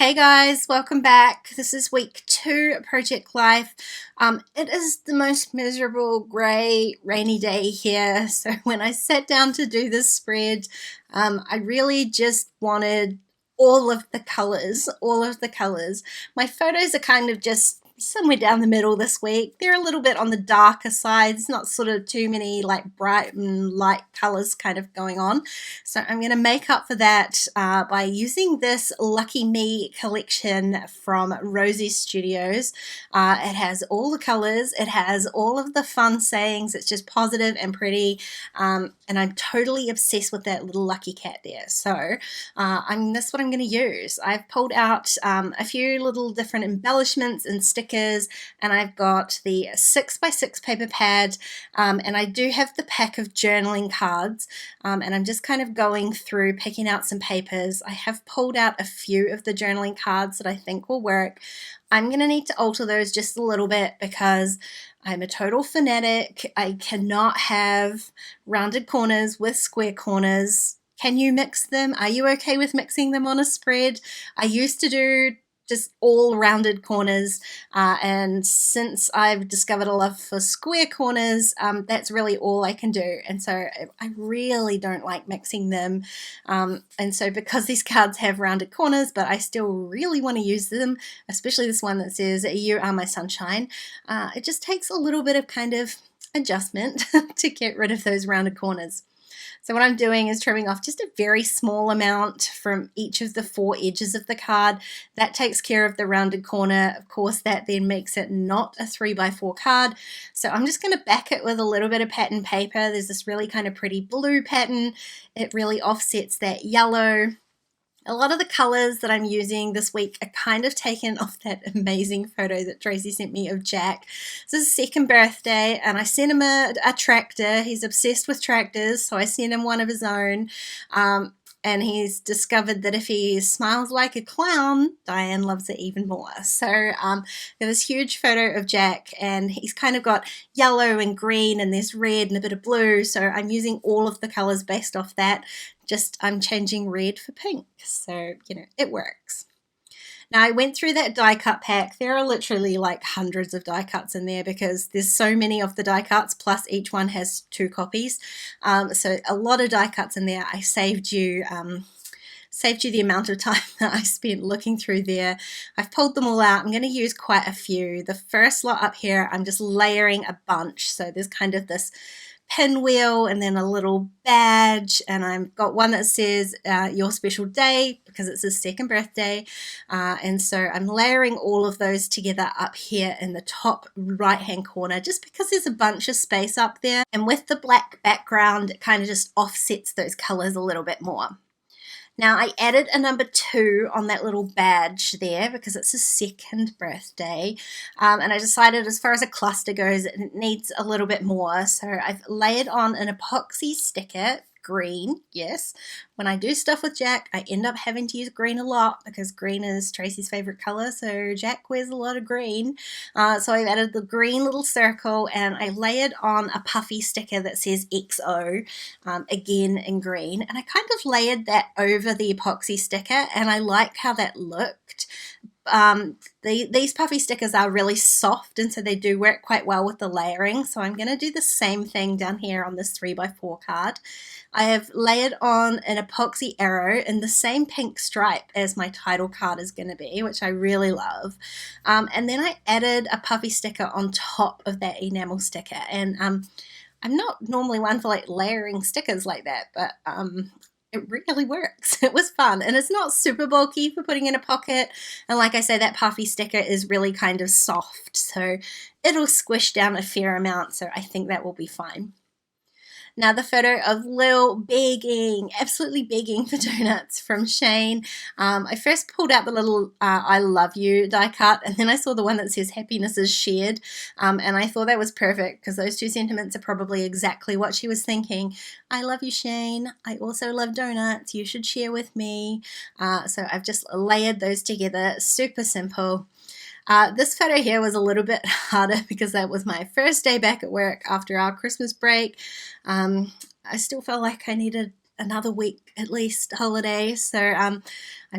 Hey guys, welcome back. This is week 2 of Project Life. It is the most miserable, grey, rainy day here. So when I sat down to do this spread, I really just wanted all of the colours, all of the colours. My photos are kind of just somewhere down the middle this week. They're a little bit on the darker side. It's not sort of too many like bright and light colours kind of going on. So I'm going to make up for that by using this Lucky Me collection from Rosie Studios. It has all the colours, it has all of the fun sayings, it's just positive and pretty, and I'm totally obsessed with that little lucky cat there. So that's what I'm going to use. I've pulled out a few little different embellishments and stickers, and I've got the 6x6 paper pad, and I do have the pack of journaling cards, and I'm just kind of going through picking out some papers. I have pulled out a few of the journaling cards that I think will work. I'm going to need to alter those just a little bit because I'm a total fanatic. I cannot have rounded corners with square corners. Can you mix them? Are you okay with mixing them on a spread? I used to do just all rounded corners, and since I've discovered a love for square corners, that's really all I can do, and so I really don't like mixing them, and so because these cards have rounded corners but I still really want to use them, especially this one that says "You are my sunshine," it just takes a little bit of kind of adjustment to get rid of those rounded corners. So what I'm doing is trimming off just a very small amount from each of the 4 edges of the card. That takes care of the rounded corner. Of course, that then makes it not a 3x4 card. So I'm just going to back it with a little bit of pattern paper. There's this really kind of pretty blue pattern. It really offsets that yellow. A lot of the colours that I'm using this week are kind of taken off that amazing photo that Tracy sent me of Jack. It's his 2nd birthday, and I sent him a tractor. He's obsessed with tractors, so I sent him one of his own. And he's discovered that if he smiles like a clown, Diane loves it even more. So got this huge photo of Jack, and he's kind of got yellow and green, and there's red and a bit of blue. So I'm using all of the colours based off that. Just I'm changing red for pink. So, it works. Now, I went through that die cut pack. There are literally like hundreds of die cuts in there because there's so many of the die cuts, plus each one has 2 copies. So a lot of die cuts in there. I saved you the amount of time that I spent looking through there. I've pulled them all out. I'm going to use quite a few. The first lot up here, I'm just layering a bunch. So there's kind of this pinwheel and then a little badge, and I've got one that says your special day because it's his 2nd birthday, and so I'm layering all of those together up here in the top right hand corner just because there's a bunch of space up there, and with the black background it kind of just offsets those colors a little bit more. Now, I added a number 2 on that little badge there because it's his 2nd birthday, and I decided as far as a cluster goes, it needs a little bit more. So I've layered on an epoxy sticker, green, yes. When I do stuff with Jack, I end up having to use green a lot because green is Tracy's favorite color, so Jack wears a lot of green. So I've added the green little circle, and I layered on a puffy sticker that says XO, again in green, and I kind of layered that over the epoxy sticker, and I like how that looked. These puffy stickers are really soft, and so they do work quite well with the layering, so I'm going to do the same thing down here on this 3x4 card. I have layered on an epoxy arrow in the same pink stripe as my title card is going to be, which I really love, and then I added a puffy sticker on top of that enamel sticker, and I'm not normally one for like layering stickers like that, but it really works. It was fun, and it's not super bulky for putting in a pocket, and like I say, that puffy sticker is really kind of soft, so it'll squish down a fair amount, so I think that will be fine. Now, the photo of Lil begging, absolutely begging for donuts from Shane. I first pulled out the little I love you die cut, and then I saw the one that says happiness is shared, and I thought that was perfect because those 2 sentiments are probably exactly what she was thinking. I love you, Shane. I also love donuts. You should share with me. So I've just layered those together. Super simple. This photo here was a little bit harder because that was my first day back at work after our Christmas break. I still felt like I needed another week at least holiday, so I'm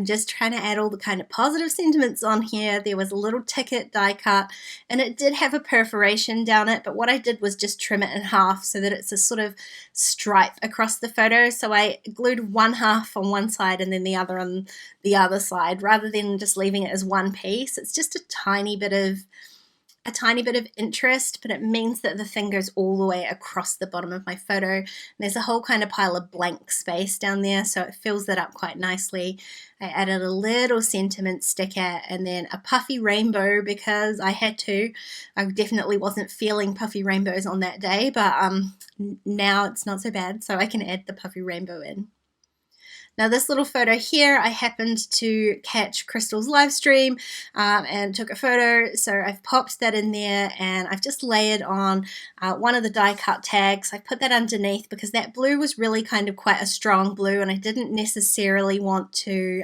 just trying to add all the kind of positive sentiments on here. There was a little ticket die cut, and it did have a perforation down it, but what I did was just trim it in half so that it's a sort of stripe across the photo. So I glued one half on one side and then the other on the other side, rather than just leaving it as one piece. It's just a tiny bit of interest, but it means that the thing goes all the way across the bottom of my photo. And there's a whole kind of pile of blank space down there, so it fills that up quite nicely. I added a little sentiment sticker and then a puffy rainbow because I had to. I definitely wasn't feeling puffy rainbows on that day, but now it's not so bad, so I can add the puffy rainbow in. Now this little photo here, I happened to catch Crystal's live stream and took a photo, so I've popped that in there and I've just layered on one of the die cut tags. I put that underneath because that blue was really kind of quite a strong blue and I didn't necessarily want to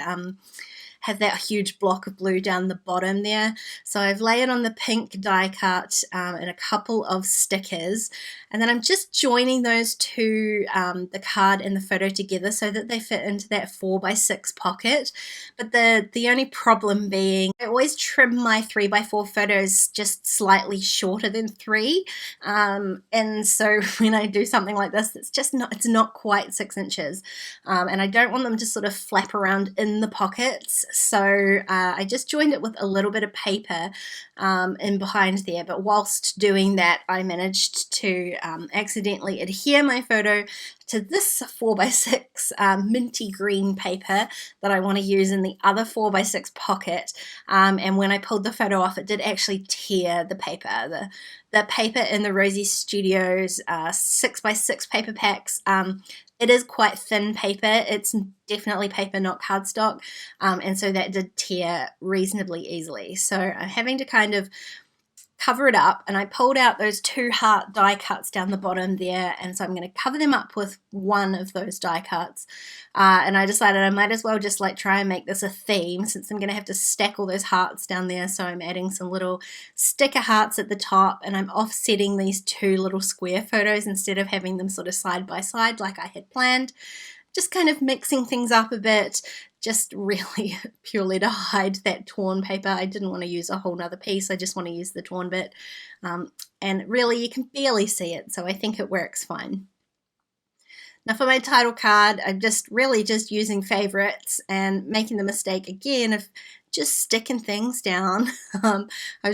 have that huge block of blue down the bottom there. So I've layered on the pink die cut and a couple of stickers, and then I'm just joining those two, the card and the photo together so that they fit into that 4x6 pocket. But the only problem being I always trim my 3x4 photos just slightly shorter than 3, and so when I do something like this, it's not quite 6 inches, and I don't want them to sort of flap around in the pockets. So I just joined it with a little bit of paper in behind there, but whilst doing that I managed to accidentally adhere my photo to this 4x6 minty green paper that I want to use in the other 4x6 pocket, and when I pulled the photo off it did actually tear the paper. The paper in the Rosie Studios 6x6 paper packs, it is quite thin paper. It's definitely paper, not cardstock, and so that did tear reasonably easily. So I'm having to kind of cover it up, and I pulled out those 2 heart die cuts down the bottom there, and so I'm going to cover them up with one of those die cuts, and I decided I might as well just like try and make this a theme since I'm going to have to stack all those hearts down there. So I'm adding some little sticker hearts at the top, and I'm offsetting these 2 little square photos instead of having them sort of side by side like I had planned. Just kind of mixing things up a bit, just really purely to hide that torn paper. I didn't want to use a whole nother piece, I just want to use the torn bit, and really you can barely see it, so I think it works fine. Now for my title card, I'm just using favorites and making the mistake again of just sticking things down. I'm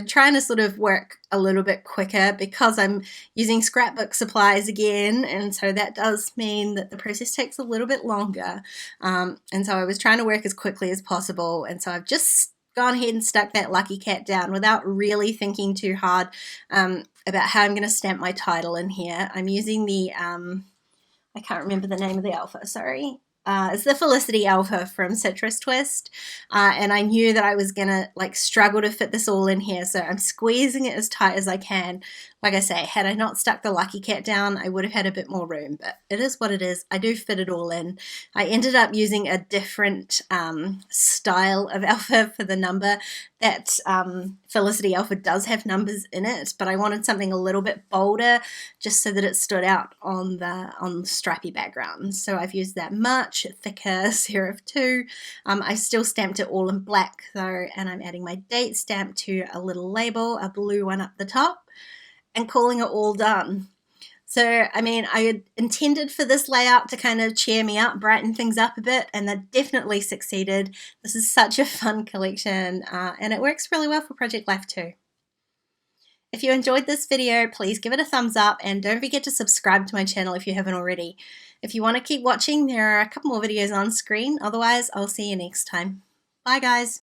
trying to sort of work a little bit quicker because I'm using scrapbook supplies again, and so that does mean that the process takes a little bit longer, and so I was trying to work as quickly as possible, and so I've just gone ahead and stuck that lucky cat down without really thinking too hard about how I'm going to stamp my title in here. I'm using the I can't remember the name of the alpha, sorry. It's the Felicity Alpha from Citrus Twist, and I knew that I was gonna like struggle to fit this all in here, so I'm squeezing it as tight as I can. Like I say, had I not stuck the lucky cat down, I would have had a bit more room, but it is what it is. I do fit it all in. I ended up using a different style of alpha for the number. That Felicity Alpha does have numbers in it, but I wanted something a little bit bolder just so that it stood out on the stripy background. So I've used that much thicker serif 2. I still stamped it all in black though, and I'm adding my date stamp to a little label, a blue one up the top, and calling it all done. So, I mean, I had intended for this layout to kind of cheer me up, brighten things up a bit, and that definitely succeeded. This is such a fun collection, and it works really well for Project Life too. If you enjoyed this video, please give it a thumbs up, and don't forget to subscribe to my channel if you haven't already. If you want to keep watching, there are a couple more videos on screen. Otherwise, I'll see you next time. Bye guys!